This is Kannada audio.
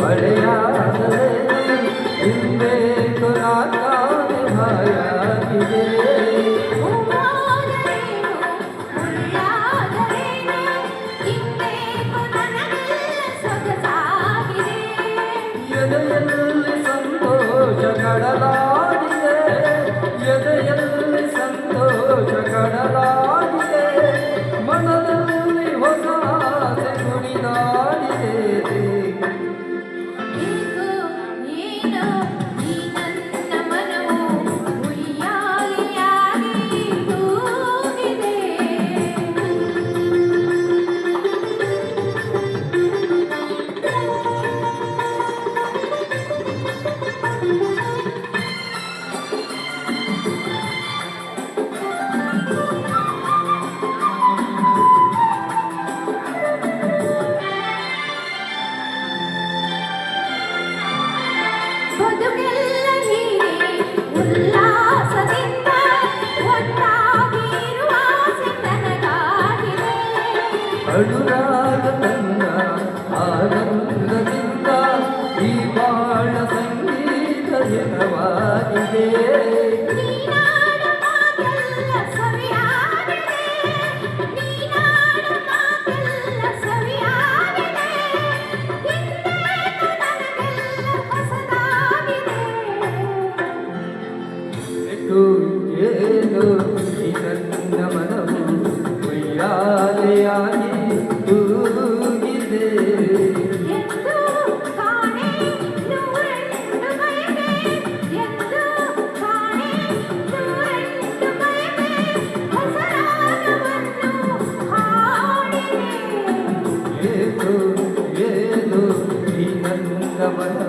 ಮಳೆಯಾದರೆ ಹಿಂಬೇಕು ನಾಕಾನೆ ಭಯಾಗಿದೆ ಎದೆಯಲ್ಲಿ ಸಂತೋಷ ಕಡಲಾಗಿದೆ ಎದೆಯಲ್ಲಿ ಸಂತೋಷ ಕಡಲಾಗಿದೆ ಮನದಲ್ಲಿ ಹೊಸ ಆಸೆ ಕುಣಿದಾಡಿದೆ ಬದುಕೆಲ್ಲ ಹೀಗೆ ಉಲ್ಲಾಸದಿಂದ ಒಂದಾಗಿರುವ ಆಸೆ ನನಗಾಗಿದೆ ಅನುರಾಗ ತಂದ ಆನಂದದಿಂದ ಈ ಬಾಳ ಸಂಗೀತ ಹಿತವಾಗಿದೆ ನೀನಾಡ ಮಾತೆಲ್ಲ ಸವಿಯಾಗಿದೆ ನೀನಾಡ ಮಾತೆಲ್ಲ ಸವಿಯಾಗಿದೆ ಹಿಂದೇನು ನನಗೆಲ್ಲ ಹೊಸದಾಗಿದೆ ಏನು ಈ ನನ್ನ ಮನವು ಉಯ್ಯಾಲೆಯಾಗಿ ತೂಗಿದೆ ಎಂದು ಕಾಣೆ ನೂರೆಂಟು ಬಯಕೆ ಎಂದು ಕಾಣೆ ನೂರೆಂಟು ಬಯಕೆ ಹೊಸ ರಾಗವನ್ನು ಹಾಡಿದೆ ಏನು ಈ ನನ್ನ ಮನ